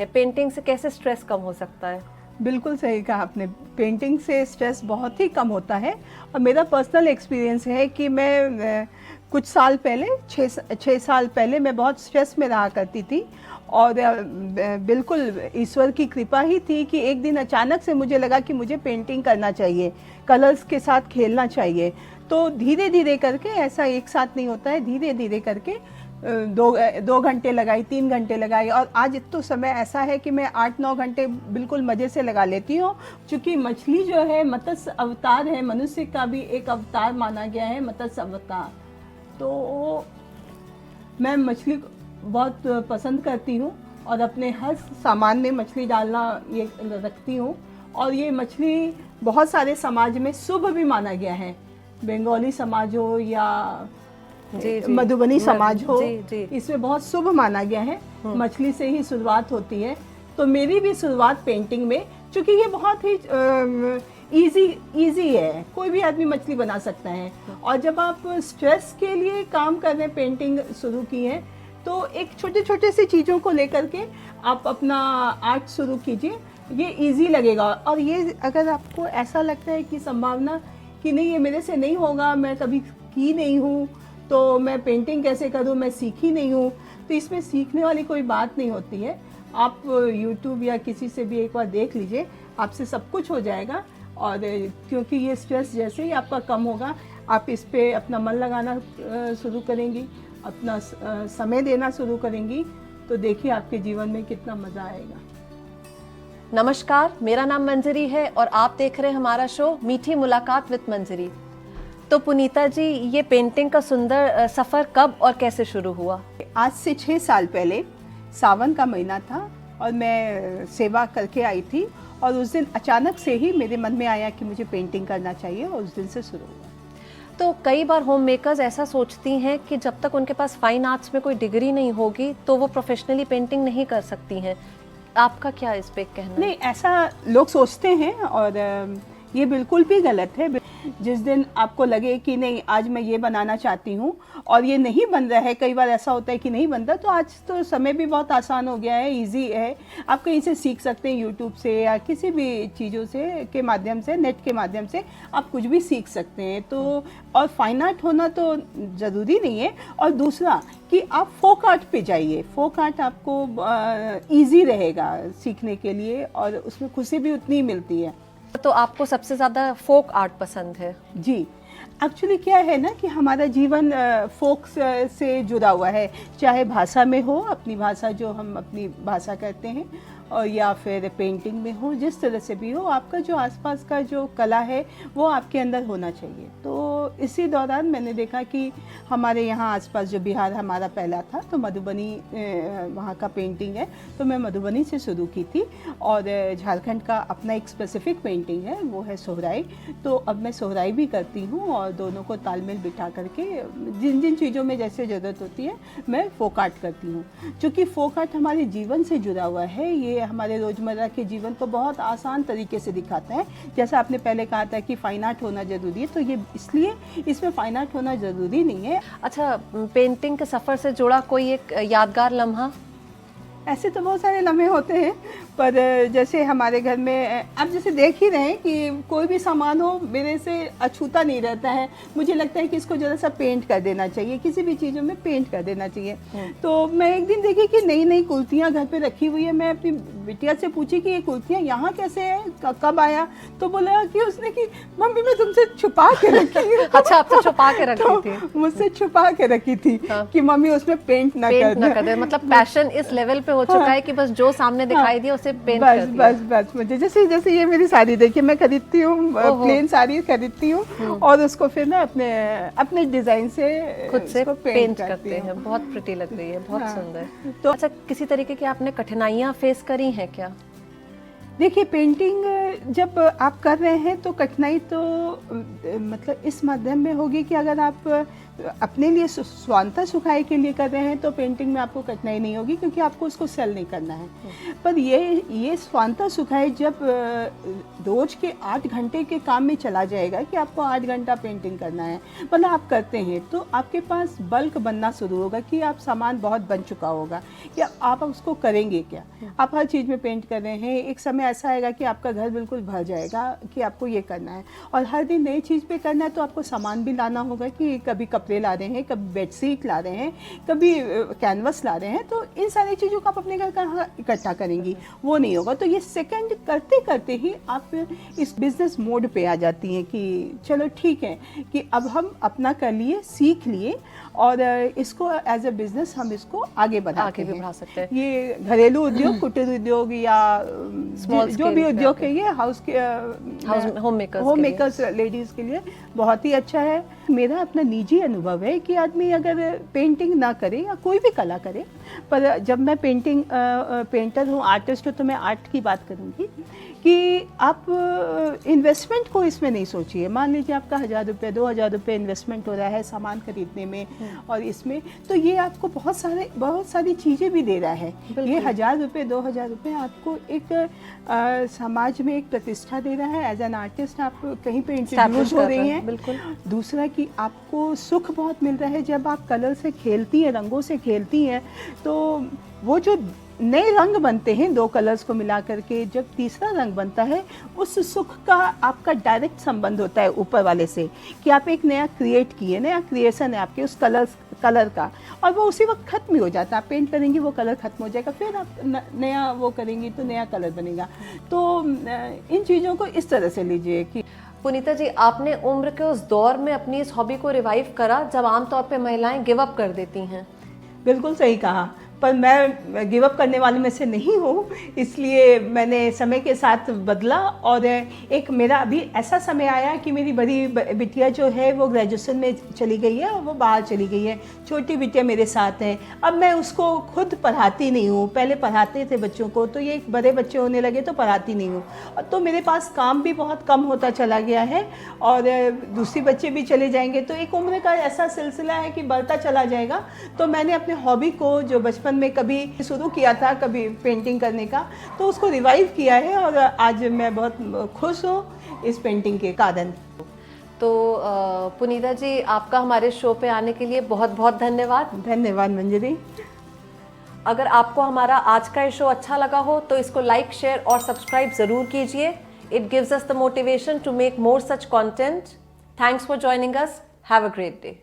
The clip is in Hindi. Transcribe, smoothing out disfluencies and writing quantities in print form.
हैं, पेंटिंग से कैसे स्ट्रेस कम हो सकता है? बिल्कुल सही कहा आपने, पेंटिंग से स्ट्रेस बहुत ही कम होता है। और मेरा पर्सनल एक्सपीरियंस है कि मैं कुछ साल पहले, छः साल पहले मैं बहुत स्ट्रेस में रहा करती थी। और बिल्कुल ईश्वर की कृपा ही थी कि एक दिन अचानक से मुझे लगा कि मुझे पेंटिंग करना चाहिए, कलर्स के साथ खेलना चाहिए। तो धीरे धीरे करके, ऐसा एक साथ नहीं होता है, धीरे धीरे करके दो घंटे लगाई, 3 घंटे लगाई, और आज तो समय ऐसा है कि मैं 8-9 घंटे बिल्कुल मज़े से लगा लेती हूँ। क्योंकि मछली जो है मत्स्य अवतार है, मनुष्य का भी एक अवतार माना गया है, मत्स्य अवतार। तो मैं मछली बहुत पसंद करती हूँ और अपने हर सामान में मछली डालना ये रखती हूँ। और ये मछली बहुत सारे समाज में शुभ भी माना गया है, बंगाली समाज हो या मधुबनी समाज हो, इसमें बहुत शुभ माना गया है। मछली से ही शुरुआत होती है। तो मेरी भी शुरुआत पेंटिंग में, क्योंकि ये बहुत ही इजी है, कोई भी आदमी मछली बना सकता है। और जब आप स्ट्रेस के लिए काम कर रहे हैं, पेंटिंग शुरू की है, तो एक छोटे छोटे से चीज़ों को लेकर के आप अपना आर्ट शुरू कीजिए, ये इजी लगेगा। और ये अगर आपको ऐसा लगता है कि संभावना कि नहीं ये मेरे से नहीं होगा, मैं कभी की नहीं हूँ, तो मैं पेंटिंग कैसे करूँ, मैं सीखी नहीं हूँ, तो इसमें सीखने वाली कोई बात नहीं होती है। आप YouTube या किसी से भी एक बार देख लीजिए, आपसे सब कुछ हो जाएगा। और क्योंकि ये स्ट्रेस जैसे ही आपका कम होगा, आप इस पे अपना मन लगाना शुरू करेंगी, अपना समय देना शुरू करेंगी, तो देखिए आपके जीवन में कितना मज़ा आएगा। नमस्कार, मेरा नाम मंजरी है और आप देख रहे हैं हमारा शो मीठी मुलाकात विद मंजरी। तो पुनीता जी, ये पेंटिंग का सुंदर सफ़र कब और कैसे शुरू हुआ? आज से 6 साल पहले सावन का महीना था और मैं सेवा करके आई थी, और उस दिन अचानक से ही मेरे मन में आया कि मुझे पेंटिंग करना चाहिए, और उस दिन से शुरू हुआ। तो कई बार होम मेकर्स ऐसा सोचती हैं कि जब तक उनके पास फाइन आर्ट्स में कोई डिग्री नहीं होगी तो वो प्रोफेशनली पेंटिंग नहीं कर सकती हैं। आपका क्या इस पे कहना है? नहीं, ऐसा लोग सोचते हैं और ये बिल्कुल भी गलत है। जिस दिन आपको लगे कि नहीं आज मैं ये बनाना चाहती हूँ और ये नहीं बन रहा है, कई बार ऐसा होता है कि नहीं बनता, तो आज तो समय भी बहुत आसान हो गया है, इजी है, आप कहीं से सीख सकते हैं, यूट्यूब से या किसी भी चीज़ों से के माध्यम से, नेट के माध्यम से आप कुछ भी सीख सकते हैं। तो और फाइन आर्ट होना तो ज़रूरी नहीं है। और दूसरा कि आप फोक आर्ट पे जाइए, फोक आर्ट आपको ईजी रहेगा सीखने के लिए और उसमें खुशी भी उतनी ही मिलती है। तो आपको सबसे ज़्यादा फोक आर्ट पसंद है? जी, एक्चुअली क्या है ना कि हमारा जीवन फोक से जुड़ा हुआ है, चाहे भाषा में हो, अपनी भाषा जो हम अपनी भाषा कहते हैं, और या फिर पेंटिंग में हो, जिस तरह से भी हो, आपका जो आसपास का जो कला है वो आपके अंदर होना चाहिए। तो इसी दौरान मैंने देखा कि हमारे यहाँ आसपास जो बिहार हमारा पहला था, तो मधुबनी वहाँ का पेंटिंग है, तो मैं मधुबनी से शुरू की थी। और झारखंड का अपना एक स्पेसिफिक पेंटिंग है, वो है सोहराई। तो अब मैं सोहराई भी करती हूँ और दोनों को तालमेल बिठा करके जिन जिन चीज़ों में जैसे ज़रूरत होती है मैं फोक आर्ट करती हूँ। क्योंकि फोक आर्ट हमारे जीवन से जुड़ा हुआ है, ये हमारे रोज़मर्रा के जीवन को बहुत आसान तरीके से दिखाता है। जैसा आपने पहले कहा था कि फाइन आर्ट होना ज़रूरी है, तो ये इसलिए इसमें फाइन आर्ट होना ज़रूरी नहीं है। अच्छा, पेंटिंग के सफ़र से जुड़ा कोई एक यादगार लम्हा? ऐसे तो बहुत सारे लम्हे होते हैं, पर जैसे हमारे घर में आप जैसे देख ही रहे हैं कि कोई भी सामान हो मेरे से अछूता नहीं रहता है। मुझे लगता है कि इसको ज़रा सा पेंट कर देना चाहिए, किसी भी चीज़ों में पेंट कर देना चाहिए। तो मैं एक दिन देखी कि नई नई कुर्तियाँ घर पे रखी हुई है। मैं अपनी बिटिया से पूछी कि ये कुर्तियाँ यहाँ कैसे है, कब आया? तो बोला कि उसने कि मम्मी मैं तुमसे छुपा के रखी है। अच्छा, आप तो छुपा के रखी थी? मुझसे छुपा के रखी थी कि मम्मी उसमें पेंट ना कर दे। मतलब पैशन इस लेवल पे हो चुका है कि बस जो सामने दिखाई दिया उसे पेंट कर दिया। बस मुझे जैसे जैसे ये मेरी साड़ी देखिए, मैं खरीदती हूँ, प्लेन साड़ी खरीदती हूँ और उसको फिर ना अपने डिजाइन से खुद से पेंट करते हैं। बहुत प्रिटी लग रही है, बहुत सुंदर। तो अच्छा, किसी तरीके की आपने कठिनाइयाँ फेस करी हैं क्या? देखिए, पेंटिंग जब आप कर रहे हैं तो कठिनाई तो मतलब इस माध्यम में होगी कि अगर आप अपने लिए स्वांतः सुखाय के लिए कर रहे हैं तो पेंटिंग में आपको कठिनाई नहीं होगी, क्योंकि आपको उसको सेल नहीं करना है। पर ये स्वांतः सुखाय जब रोज के 8 घंटे के काम में चला जाएगा कि आपको 8 घंटा पेंटिंग करना है, मतलब आप करते हैं, तो आपके पास बल्क बनना शुरू होगा कि आप सामान बहुत बन चुका होगा, या आप उसको करेंगे क्या। आप हर चीज़ में पेंट कर रहे हैं, एक समय ऐसा आएगा कि आपका घर बिल्कुल भर जाएगा कि आपको ये करना है, और हर दिन नई चीज़ पे करना है, तो आपको सामान भी लाना होगा कि कभी कपड़े ला रहे हैं, कभी बेडशीट ला रहे हैं, कभी कैनवस ला रहे हैं, तो इन सारी चीज़ों को आप अपने घर कहाँ इकट्ठा करेंगी, वो नहीं होगा। तो ये सेकंड करते करते ही आप इस बिजनेस मोड पे आ जाती हैं कि चलो ठीक है कि अब हम अपना कर लिए, सीख लिए, और इसको एज अ बिजनेस हम इसको आगे बढ़ाते हैं। बढ़ा सकते हैं। ये घरेलू उद्योग, कुटीर उद्योग या जो भी उद्योग है, ये होम मेकर्स लेडीज के लिए बहुत ही अच्छा है। मेरा अपना निजी अनुभव है कि आदमी अगर पेंटिंग ना करे या कोई भी कला करे, पर जब मैं पेंटर हूँ, आर्टिस्ट हूँ, तो मैं आर्ट की बात करूँगी कि आप इन्वेस्टमेंट को इसमें नहीं सोचिए। मान लीजिए आपका 1000 रुपये 2000 रुपये इन्वेस्टमेंट हो रहा है सामान खरीदने में और इसमें, तो ये आपको बहुत सारी चीज़ें भी दे रहा है। ये 1000 रुपये 2000 रुपये आपको एक समाज में एक प्रतिष्ठा दे रहा है। एज एन आर्टिस्ट आप कहीं पे इंट्रोड्यूस हो रही हैं। बिल्कुल। दूसरा कि आपको सुख बहुत मिल रहा है जब आप कलर से खेलती हैं, रंगों से खेलती हैं, तो वो जो नए रंग बनते हैं 2 कलर्स को मिला करके, जब तीसरा रंग बनता है, उस सुख का आपका डायरेक्ट संबंध होता है ऊपर वाले से कि आप एक नया क्रिएट किए, नया क्रिएशन है आपके उस कलर का, और वो उसी वक्त खत्म हो जाता है। आप पेंट करेंगी, वो कलर खत्म हो जाएगा, फिर आप नया वो करेंगी तो नया कलर बनेगा। तो इन चीज़ों को इस तरह से लीजिए कि पुनीता जी, आपने उम्र के उस दौर में अपनी इस हॉबी को रिवाइव करा जब आमतौर पे महिलाएं गिव अप कर देती हैं। बिल्कुल सही कहा, पर मैं गिव अप करने वाले में से नहीं हूँ, इसलिए मैंने समय के साथ बदला, और एक मेरा अभी ऐसा समय आया कि मेरी बड़ी बिटिया जो है वो ग्रेजुएशन में चली गई है और वो बाहर चली गई है, छोटी बिटिया मेरे साथ है। अब मैं उसको खुद पढ़ाती नहीं हूँ, पहले पढ़ाते थे बच्चों को, तो ये बड़े बच्चे होने लगे तो पढ़ाती नहीं हूँ, तो मेरे पास काम भी बहुत कम होता चला गया है, और दूसरे बच्चे भी चले जाएंगे, तो एक उम्र का ऐसा सिलसिला है कि बढ़ता चला जाएगा। तो मैंने अपने हॉबी को जो बचपन में कभी शुरू किया था, कभी पेंटिंग करने का, तो उसको रिवाइव किया है, और आज मैं बहुत खुश हूँ इस पेंटिंग के कारण। तो पुनीता जी, आपका हमारे शो पे आने के लिए बहुत बहुत धन्यवाद। धन्यवाद मंजरी। अगर आपको हमारा आज का शो अच्छा लगा हो तो इसको लाइक, शेयर और सब्सक्राइब जरूर कीजिए। It gives us the motivation to make more such content. Thanks for joining us. Have a great day.